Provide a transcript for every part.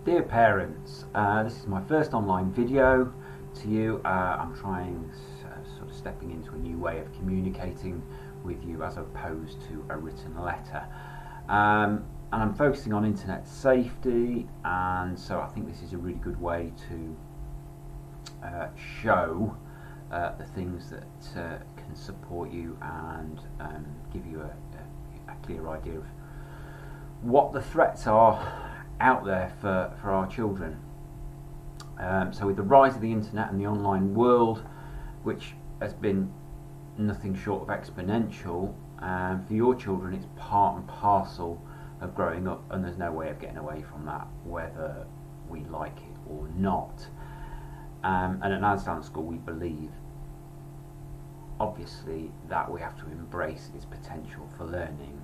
Dear parents, this is my first online video to you. I'm trying sort of stepping into a new way of communicating with you as opposed to a written letter. And I'm focusing on internet safety, and so I think this is a really good way to show the things that can support you and give you a clear idea of what the threats are out there for our children. So with the rise of the internet and the online world, which has been nothing short of exponential, for your children it's part and parcel of growing up, and there's no way of getting away from that, whether we like it or not. And at Aslan School we believe obviously that we have to embrace its potential for learning,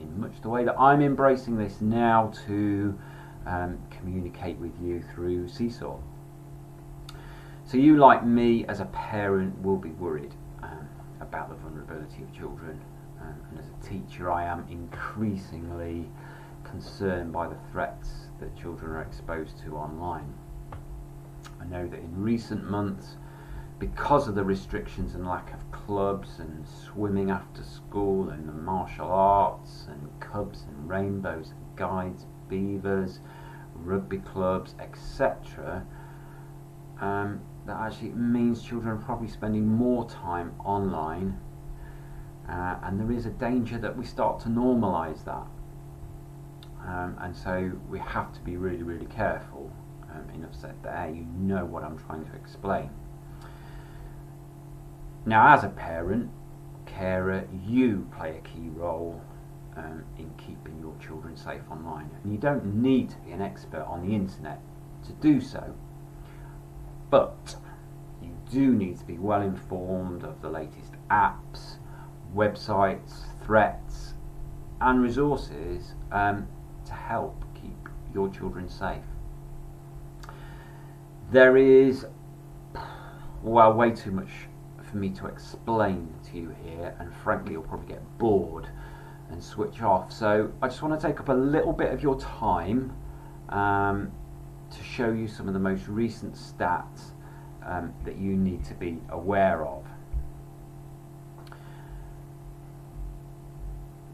in much the way that I'm embracing this now to communicate with you through Seesaw. So you, like me as a parent, will be worried about the vulnerability of children, and as a teacher I am increasingly concerned by the threats that children are exposed to online. I know that in recent months, because of the restrictions and lack of clubs and swimming after school and the martial arts and cubs and rainbows and guides, beavers, rugby clubs, etc., that actually means children are probably spending more time online, and there is a danger that we start to normalise that, and so we have to be really, really careful. Enough said there, you know what I'm trying to explain. Now, as a parent, carer, you play a key role in keeping your children safe online. And you don't need to be an expert on the internet to do so, but you do need to be well informed of the latest apps, websites, threats and resources to help keep your children safe. There is, well, way too much for me to explain to you here, and frankly you'll probably get bored and switch off, so I just want to take up a little bit of your time to show you some of the most recent stats that you need to be aware of.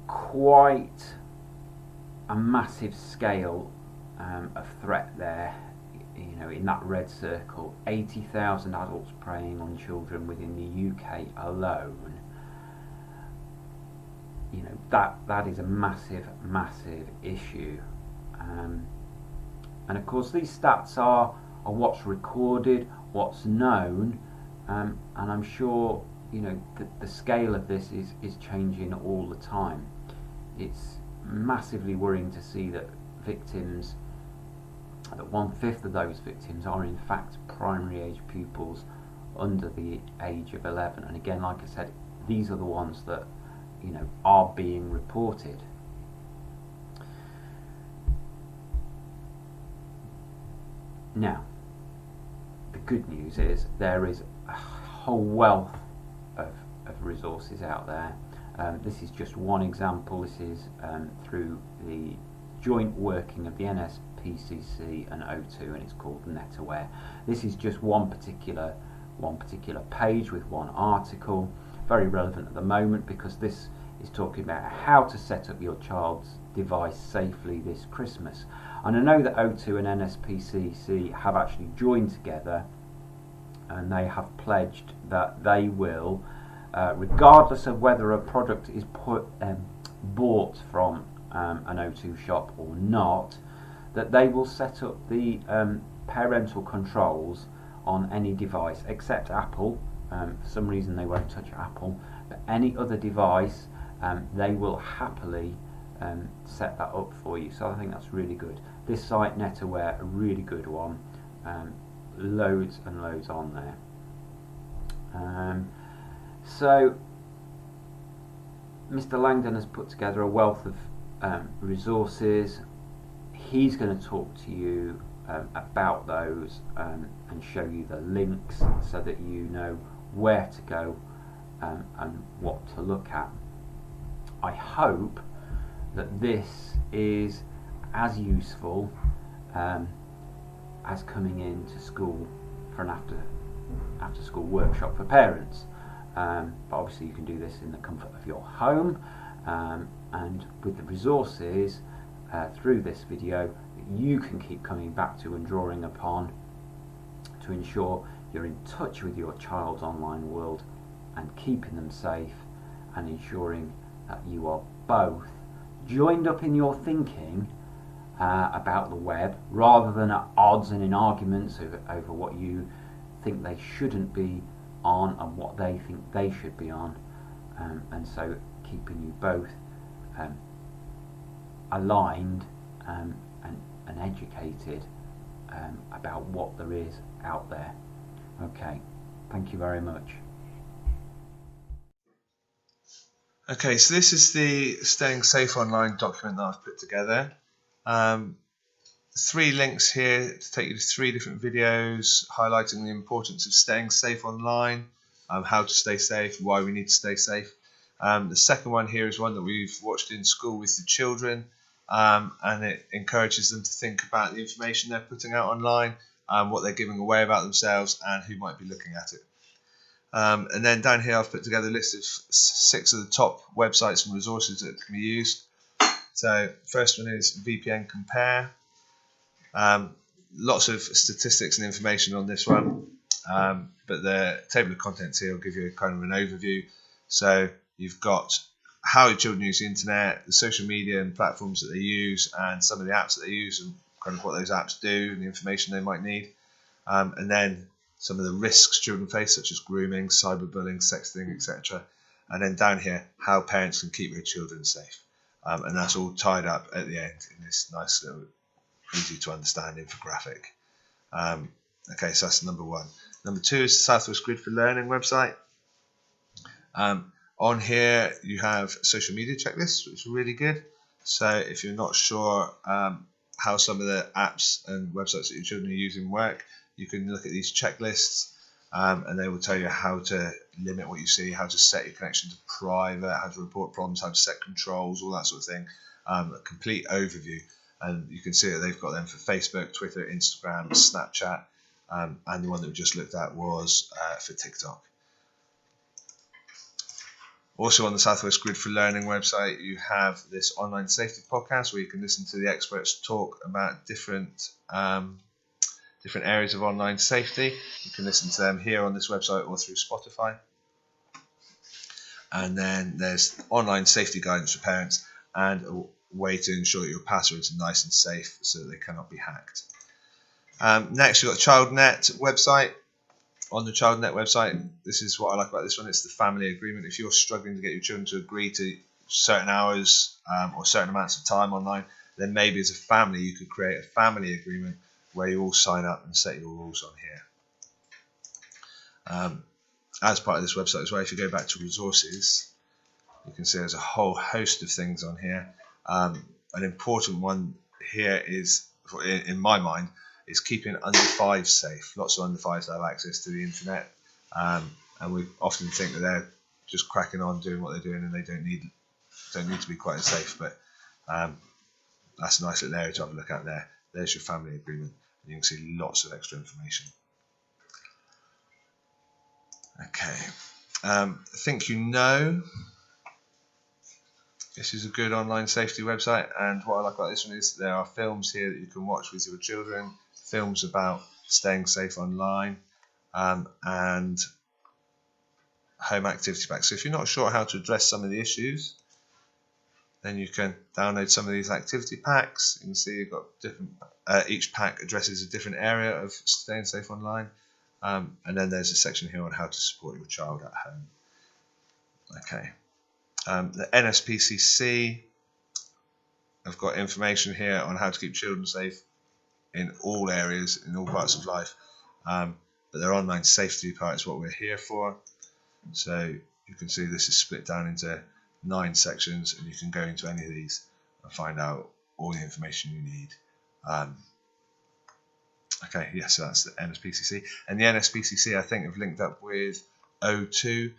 Quite a massive scale of threat there. You know, in that red circle, 80,000 adults preying on children within the UK alone. You know, that is a massive issue, and of course these stats are what's recorded, what's known, and I'm sure you know the scale of this is changing all the time. It's massively worrying to see that victims, that 1/5 of those victims are in fact primary age pupils under the age of 11, and again, like I said, these are the ones that you know are being reported. Now, the good news is there is a whole wealth of resources out there. This is just one example. This is through the joint working of the NSPCC and O2, and it's called NetAware. This is just one particular page with one article, very relevant at the moment because this is talking about how to set up your child's device safely this Christmas. And I know that O2 and NSPCC have actually joined together, and they have pledged that they will, regardless of whether a product is bought from an O2 shop or not, that they will set up the parental controls on any device except Apple. For some reason they won't touch Apple, but any other device they will happily set that up for you. So I think that's really good. This site, NetAware, a really good one. Loads and loads on there. So Mr. Langdon has put together a wealth of resources. He's going to talk to you about those and show you the links so that you know where to go and what to look at. I hope that this is as useful as coming into school for an after school workshop for parents. But obviously you can do this in the comfort of your home, and with the resources through this video that you can keep coming back to and drawing upon to ensure you're in touch with your child's online world and keeping them safe, and ensuring that you are both joined up in your thinking about the web, rather than at odds and in arguments over what you think they shouldn't be on and what they think they should be on, and so keeping you both aligned and educated about what there is out there. Okay, thank you very much. Okay, so this is the Staying Safe Online document that I've put together. 3 links here to take you to 3 different videos highlighting the importance of staying safe online, how to stay safe, why we need to stay safe. The second one here is one that we've watched in school with the children, and it encourages them to think about the information they're putting out online, what they're giving away about themselves, and who might be looking at it. And then down here I've put together a list of 6 of the top websites and resources that can be used. So first one is VPN Compare. Lots of statistics and information on this one, but the table of contents here will give you a kind of an overview. So you've got how children use the internet, the social media and platforms that they use, and some of the apps that they use and kind of what those apps do and the information they might need. And then some of the risks children face, such as grooming, cyberbullying, sexting, etc. And then down here, how parents can keep their children safe. And that's all tied up at the end in this nice little easy to understand infographic. Okay, so that's number 1. Number 2 is the Southwest Grid for Learning website. On here you have social media checklists, which are really good. So if you're not sure how some of the apps and websites that your children are using work, you can look at these checklists, and they will tell you how to limit what you see, how to set your connection to private, how to report problems, how to set controls, all that sort of thing. A complete overview. And you can see that they've got them for Facebook, Twitter, Instagram, Snapchat, and the one that we just looked at was for TikTok. Also on the Southwest Grid for Learning website, you have this online safety podcast where you can listen to the experts talk about different areas of online safety. You can listen to them here on this website or through Spotify. And then there's online safety guidance for parents and a way to ensure that your passwords are nice and safe so that they cannot be hacked. Next, we've got ChildNet website. On the ChildNet website, this is what I like about this one, it's the family agreement. If you're struggling to get your children to agree to certain hours or certain amounts of time online, then maybe as a family you could create a family agreement where you all sign up and set your rules on here. As part of this website as well, if you go back to resources, you can see there's a whole host of things on here. An important one here is, in my mind, is keeping under 5 safe. Lots of under 5s have access to the internet, and we often think that they're just cracking on doing what they're doing and they don't need to be quite as safe, but that's a nice little area to have a look at there. There's your family agreement, and you can see lots of extra information. Okay, Think You Know. This is a good online safety website, and what I like about this one is there are films here that you can watch with your children, films about staying safe online, and home activity packs. So if you're not sure how to address some of the issues, then you can download some of these activity packs. You can see you've got different, each pack addresses a different area of staying safe online, and then there's a section here on how to support your child at home. Okay. The NSPCC have got information here on how to keep children safe in all areas, in all parts of life, but their online safety part is what we're here for. So you can see this is split down into 9 sections, and you can go into any of these and find out all the information you need. Okay, yes, so that's the NSPCC, and the NSPCC I think have linked up with O2.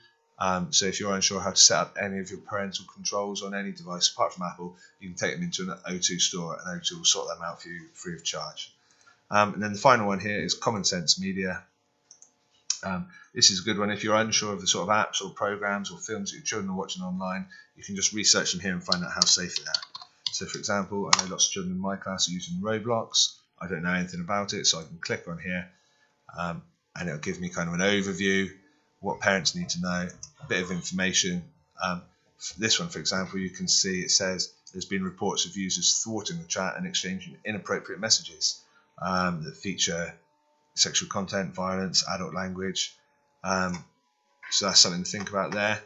So if you're unsure how to set up any of your parental controls on any device apart from Apple, you can take them into an O2 store and O2 will sort them out for you free of charge. And then the final one here is Common Sense Media. This is a good one. If you're unsure of the sort of apps or programs or films that your children are watching online, you can just research them here and find out how safe they are. So for example, I know lots of children in my class are using Roblox. I don't know anything about it, so I can click on here and it'll give me kind of an overview, what parents need to know, a bit of information. This one, for example, you can see it says there's been reports of users thwarting the chat and exchanging inappropriate messages that feature sexual content, violence, adult language. So that's something to think about there.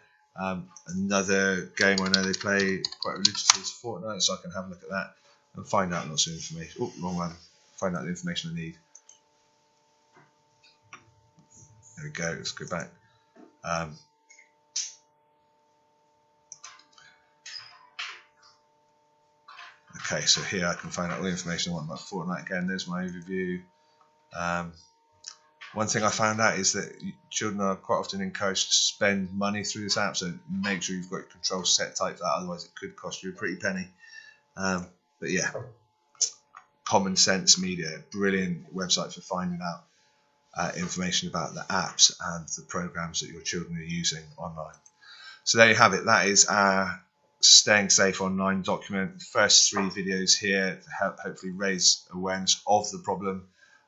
Another game I know they play quite religiously is Fortnite, so I can have a look at that and find out lots of information. Oh, wrong one. Find out the information I need. There we go. Let's go back. Okay, so here I can find out all the information I want about Fortnite. Again, there's my overview. One thing I found out is that children are quite often encouraged to spend money through this app, so make sure you've got your controls set tight for that, otherwise it could cost you a pretty penny. But yeah, Common Sense Media, brilliant website for finding out information about the apps and the programs that your children are using online. So there you have it. That is our Staying Safe Online document. The first 3 videos here to help hopefully raise awareness of the problem,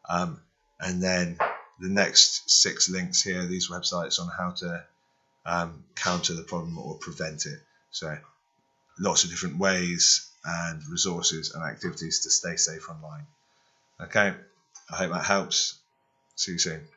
and then the next 6 links here, these websites on how to counter the problem or prevent it. So lots of different ways and resources and activities to stay safe online. Okay, I hope that helps. See you soon.